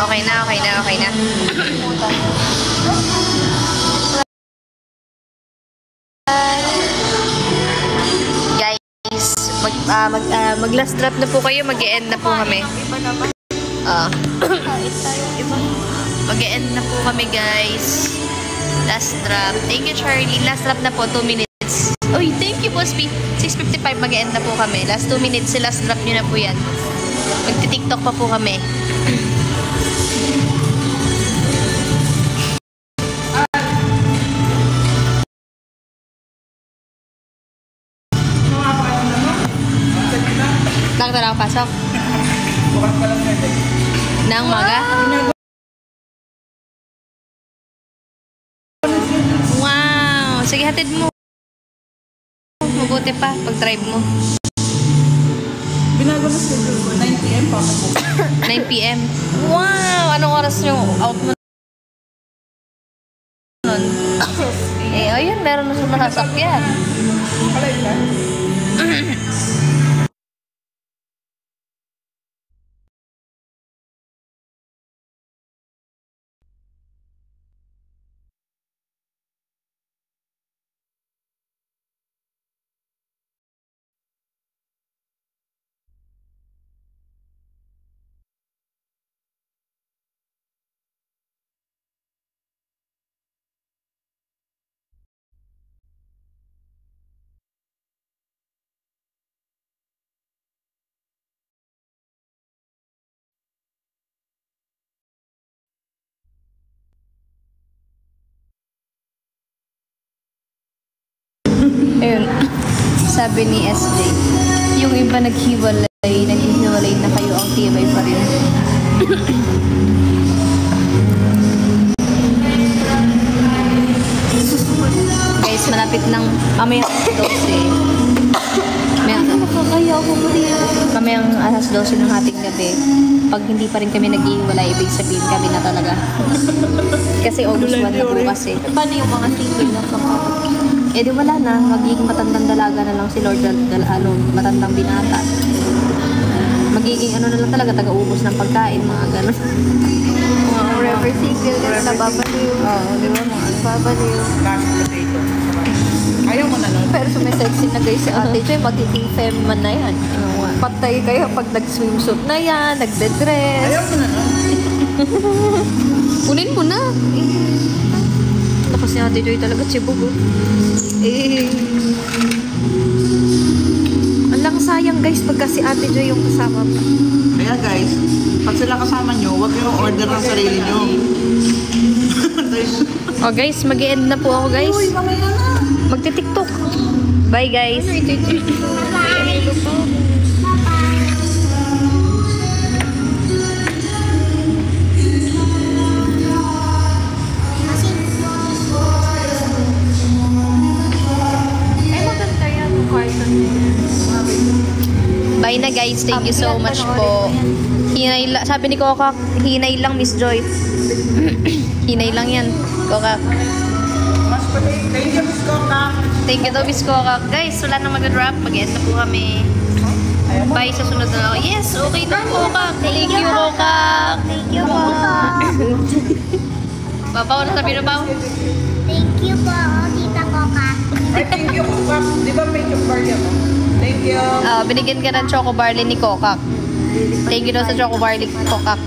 Okay na. Guys, mag last drop na po kayo, mag-e-end na po kami. Mag-e-end na po kami, guys. Last drop. Thank you, Charlie. Last drop na po, 2 minutes. Uy, thank you po, 6:55, mag-e-end na po kami. Last 2 minutes, last drop nyo na po yan. Magti-tiktok pa po kami. ka talaga pasok? Bukas ka lang pwede. Nang maga? Wow! Sige, hatid mo. Mabuti pa pag-drive mo. Binago na schedule ko. 9 p.m. pa ako. 9 p.m. Wow! Anong oras yung out mo nun? Eh, ayun, meron na siya masasakyan. Palay ka? Ayun, sabi ni SJ, yung iba naghiwalay na kayo, ang tibay pa rin. Guys, malapit ng mamaya alas 12. Nakakaya ako mo rin. Mamayang alas 12 ng hating gabi. Pag hindi pa rin kami naghiwalay, ibig sabihin kami na talaga. Kasi August 1 na bukas eh. Paano yung mga single na kapatid? Eh di wala na, magiging matandang dalaga na lang si Lord, matandang binata. Magiging ano na lang talaga, taga-ubos ng pagkain, mga gano'n. Mga forever single na nababaliw. Oo, di ba mga Babaliw. Cash potato. Ayaw mo na nun? Pero sumisexy na guys si Ate Joy, magiging femme man na yan. Patay kayo pag nag-swimsuit na yan, nagde-dress. Ayaw mo na nun? kunin mo na. Ako si Ate Joy talaga tsibog. Alang sayang guys pagka si Ate Joy yung kasama pa. Kaya guys, pag sila kasama nyo, huwag kayong order ng sarili nyo. Oh guys, mag-e-end na po ako guys. Uy, mamaya na. Magti-tiktok. Bye guys. Ay, maganda yan yung carton niya. Bye na guys. Thank you so much po. Hinay lang. Sabi ni Kokak, hinay lang Miss Joy. Hinay lang yan. Kokak. Mas pati, thank you, Miss Coca. Thank you daw Miss Kokak. Guys, wala na mag-wrap. Mag-end na po kami. Bye sa sunod na ako. Yes, okay na Kokak. Thank you Kokak. Thank you po. Babaw na sabi na baw. Thank you po, Tita Coca. Ay, thank you, Coca. Di ba may chocolate ako? Thank you. Binigyan ka ng Choco Barley ni Kokak. Thank you daw sa Choco Barley Kokak.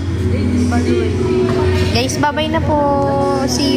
Guys, bye-bye na po. See you.